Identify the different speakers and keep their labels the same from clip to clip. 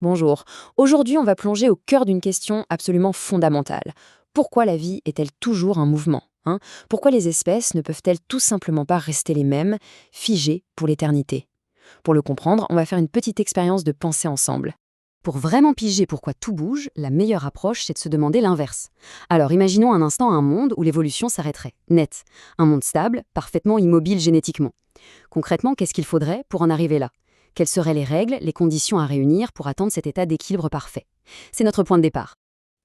Speaker 1: Bonjour. Aujourd'hui, on va plonger au cœur d'une question absolument fondamentale. Pourquoi la vie est-elle toujours un mouvement, hein? Pourquoi les espèces ne peuvent-elles tout simplement pas rester les mêmes, figées pour l'éternité? Pour le comprendre, on va faire une petite expérience de pensée ensemble. Pour vraiment piger pourquoi tout bouge, la meilleure approche, c'est de se demander l'inverse. Alors imaginons un instant un monde où l'évolution s'arrêterait, net. Un monde stable, parfaitement immobile génétiquement. Concrètement, qu'est-ce qu'il faudrait pour en arriver là? Quelles seraient les règles, les conditions à réunir pour atteindre cet état d'équilibre parfait? C'est notre point de départ.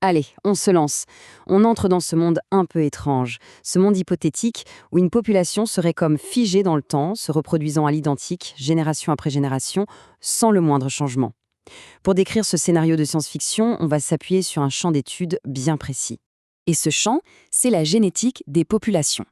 Speaker 1: Allez, on se lance. On entre dans ce monde un peu étrange, ce monde hypothétique où une population serait comme figée dans le temps, se reproduisant à l'identique, génération après génération, sans le moindre changement. Pour décrire ce scénario de science-fiction, on va s'appuyer sur un champ d'études bien précis. Et ce champ, c'est la génétique des populations.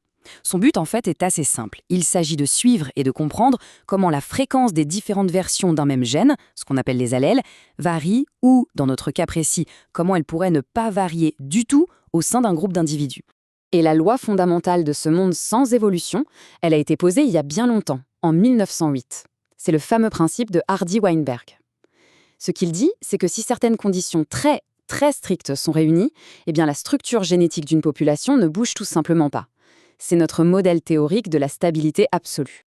Speaker 1: Son but, en fait, est assez simple. Il s'agit de suivre et de comprendre comment la fréquence des différentes versions d'un même gène, ce qu'on appelle les allèles, varie ou, dans notre cas précis, comment elle pourrait ne pas varier du tout au sein d'un groupe d'individus. Et la loi fondamentale de ce monde sans évolution, elle a été posée il y a bien longtemps, en 1908. C'est le fameux principe de Hardy-Weinberg. Ce qu'il dit, c'est que si certaines conditions très, très strictes sont réunies, eh bien la structure génétique d'une population ne bouge tout simplement pas. C'est notre modèle théorique de la stabilité absolue.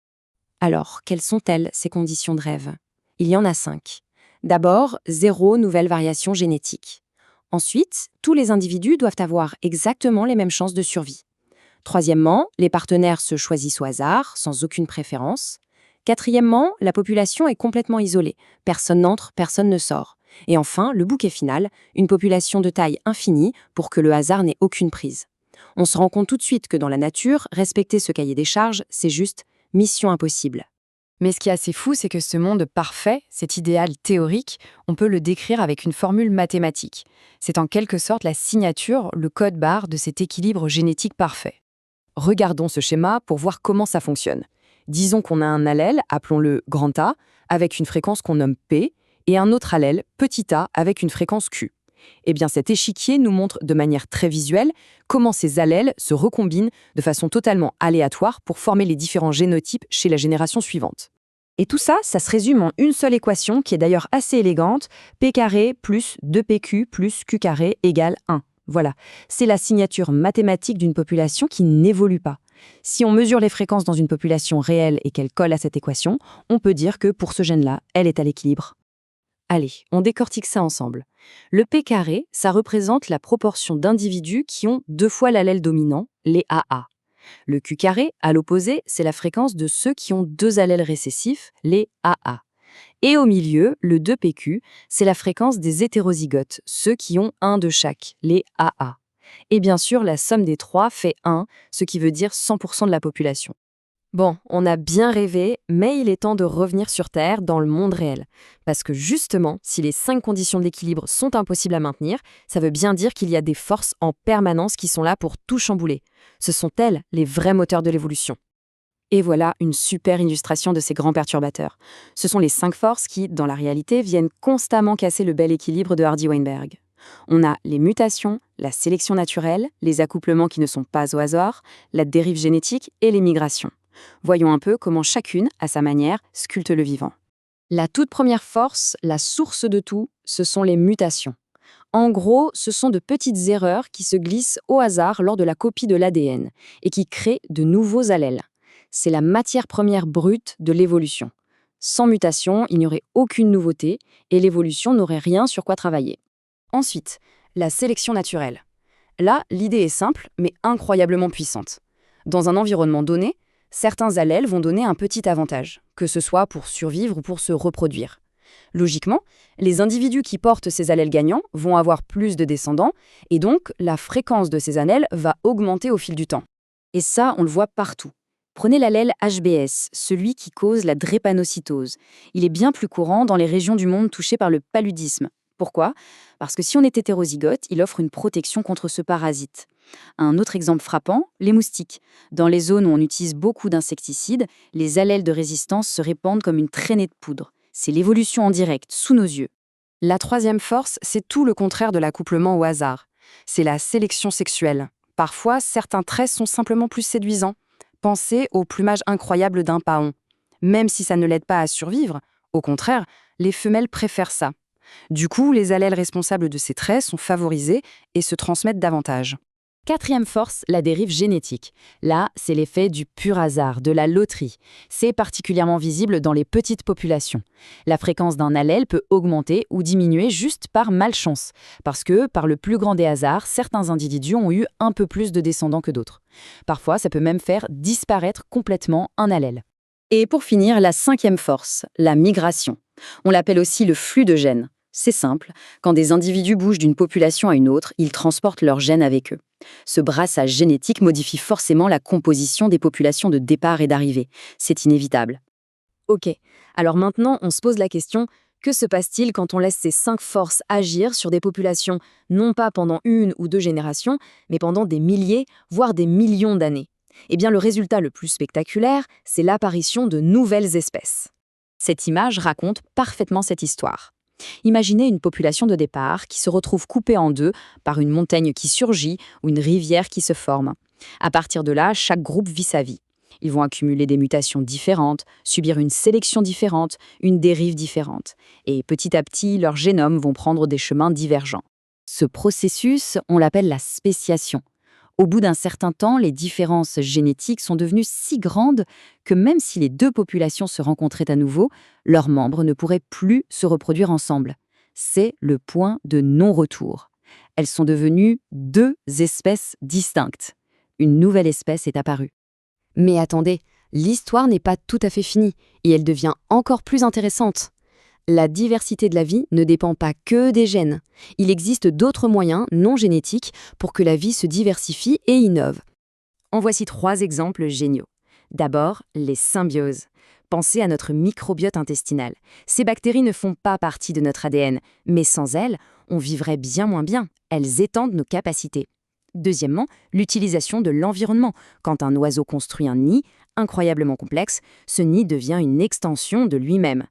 Speaker 1: Alors, quelles sont-elles, ces conditions de rêve? Il y en a 5. D'abord, zéro nouvelle variation génétique. Ensuite, tous les individus doivent avoir exactement les mêmes chances de survie. Troisièmement, les partenaires se choisissent au hasard, sans aucune préférence. Quatrièmement, la population est complètement isolée. Personne n'entre, personne ne sort. Et enfin, le bouquet final, une population de taille infinie pour que le hasard n'ait aucune prise. On se rend compte tout de suite que dans la nature, respecter ce cahier des charges, c'est juste mission impossible. Mais ce qui est assez fou, c'est que ce monde parfait, cet idéal théorique, on peut le décrire avec une formule mathématique. C'est en quelque sorte la signature, le code barre de cet équilibre génétique parfait. Regardons ce schéma pour voir comment ça fonctionne. Disons qu'on a un allèle, appelons-le grand A, avec une fréquence qu'on nomme P, et un autre allèle, petit a, avec une fréquence Q. Eh bien, cet échiquier nous montre de manière très visuelle comment ces allèles se recombinent de façon totalement aléatoire pour former les différents génotypes chez la génération suivante. Et tout ça, ça se résume en une seule équation qui est d'ailleurs assez élégante, P carré plus 2PQ plus Q carré égale 1. Voilà, c'est la signature mathématique d'une population qui n'évolue pas. Si on mesure les fréquences dans une population réelle et qu'elle colle à cette équation, on peut dire que pour ce gène-là, elle est à l'équilibre. Allez, on décortique ça ensemble. Le P carré, ça représente la proportion d'individus qui ont 2 fois l'allèle dominant, les AA. Le Q carré, à l'opposé, c'est la fréquence de ceux qui ont 2 allèles récessifs, les AA. Et au milieu, le 2PQ, c'est la fréquence des hétérozygotes, ceux qui ont un de chaque, les AA. Et bien sûr, la somme des 3 fait 1, ce qui veut dire 100% de la population. Bon, on a bien rêvé, mais il est temps de revenir sur Terre dans le monde réel. Parce que justement, si les 5 conditions d'équilibre sont impossibles à maintenir, ça veut bien dire qu'il y a des forces en permanence qui sont là pour tout chambouler. Ce sont elles, les vrais moteurs de l'évolution. Et voilà une super illustration de ces grands perturbateurs. Ce sont les 5 forces qui, dans la réalité, viennent constamment casser le bel équilibre de Hardy-Weinberg. On a les mutations, la sélection naturelle, les accouplements qui ne sont pas au hasard, la dérive génétique et les migrations. Voyons un peu comment chacune, à sa manière, sculpte le vivant. La toute première force, la source de tout, ce sont les mutations. En gros, ce sont de petites erreurs qui se glissent au hasard lors de la copie de l'ADN et qui créent de nouveaux allèles. C'est la matière première brute de l'évolution. Sans mutation, il n'y aurait aucune nouveauté et l'évolution n'aurait rien sur quoi travailler. Ensuite, la sélection naturelle. Là, l'idée est simple, mais incroyablement puissante. Dans un environnement donné, certains allèles vont donner un petit avantage, que ce soit pour survivre ou pour se reproduire. Logiquement, les individus qui portent ces allèles gagnants vont avoir plus de descendants, et donc la fréquence de ces allèles va augmenter au fil du temps. Et ça, on le voit partout. Prenez l'allèle HBS, celui qui cause la drépanocytose. Il est bien plus courant dans les régions du monde touchées par le paludisme. Pourquoi? Parce que si on est hétérozygote, il offre une protection contre ce parasite. Un autre exemple frappant, les moustiques. Dans les zones où on utilise beaucoup d'insecticides, les allèles de résistance se répandent comme une traînée de poudre. C'est l'évolution en direct, sous nos yeux. La troisième force, c'est tout le contraire de l'accouplement au hasard. C'est la sélection sexuelle. Parfois, certains traits sont simplement plus séduisants. Pensez au plumage incroyable d'un paon. Même si ça ne l'aide pas à survivre, au contraire, les femelles préfèrent ça.
Speaker 2: Du coup, les allèles responsables de ces traits sont favorisés et se transmettent davantage.
Speaker 1: Quatrième force, la dérive génétique. Là, c'est l'effet du pur hasard, de la loterie. C'est particulièrement visible dans les petites populations. La fréquence d'un allèle peut augmenter ou diminuer juste par malchance, parce que, par le plus grand des hasards, certains individus ont eu un peu plus de descendants que d'autres. Parfois, ça peut même faire disparaître complètement un allèle. Et pour finir, la cinquième force, la migration. On l'appelle aussi le flux de gènes. C'est simple, quand des individus bougent d'une population à une autre, ils transportent leurs gènes avec eux. Ce brassage génétique modifie forcément la composition des populations de départ et d'arrivée. C'est inévitable. Ok, alors maintenant on se pose la question, que se passe-t-il quand on laisse ces 5 forces agir sur des populations, non pas pendant 1 ou 2 générations, mais pendant des milliers, voire des millions d'années? Eh bien le résultat le plus spectaculaire, c'est l'apparition de nouvelles espèces. Cette image raconte parfaitement cette histoire. Imaginez une population de départ qui se retrouve coupée en deux par une montagne qui surgit ou une rivière qui se forme. À partir de là, chaque groupe vit sa vie. Ils vont accumuler des mutations différentes, subir une sélection différente, une dérive différente. Et petit à petit, leurs génomes vont prendre des chemins divergents. Ce processus, on l'appelle la spéciation. Au bout d'un certain temps, les différences génétiques sont devenues si grandes que même si les deux populations se rencontraient à nouveau, leurs membres ne pourraient plus se reproduire ensemble. C'est le point de non-retour. Elles sont devenues 2 espèces distinctes. Une nouvelle espèce est apparue. Mais attendez, l'histoire n'est pas tout à fait finie et elle devient encore plus intéressante. La diversité de la vie ne dépend pas que des gènes. Il existe d'autres moyens non génétiques pour que la vie se diversifie et innove. En voici 3 exemples géniaux. D'abord, les symbioses. Pensez à notre microbiote intestinal. Ces bactéries ne font pas partie de notre ADN, mais sans elles, on vivrait bien moins bien. Elles étendent nos capacités. Deuxièmement, l'utilisation de l'environnement. Quand un oiseau construit un nid, incroyablement complexe, ce nid devient une extension de lui-même.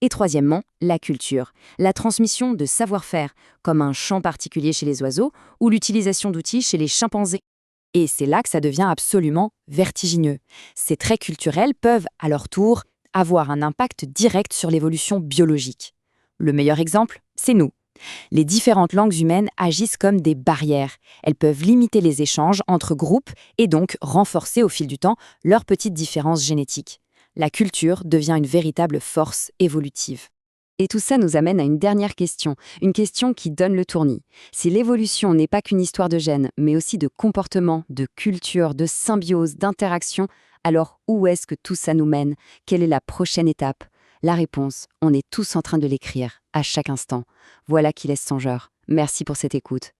Speaker 1: Et troisièmement, la culture, la transmission de savoir-faire, comme un chant particulier chez les oiseaux ou l'utilisation d'outils chez les chimpanzés. Et c'est là que ça devient absolument vertigineux. Ces traits culturels peuvent, à leur tour, avoir un impact direct sur l'évolution biologique. Le meilleur exemple, c'est nous. Les différentes langues humaines agissent comme des barrières. Elles peuvent limiter les échanges entre groupes et donc renforcer au fil du temps leurs petites différences génétiques. La culture devient une véritable force évolutive. Et tout ça nous amène à une dernière question, une question qui donne le tournis. Si l'évolution n'est pas qu'une histoire de gènes, mais aussi de comportement, de culture, de symbiose, d'interaction, alors où est-ce que tout ça nous mène? Quelle est la prochaine étape? La réponse, on est tous en train de l'écrire, à chaque instant. Voilà qui laisse songeur. Merci pour cette écoute.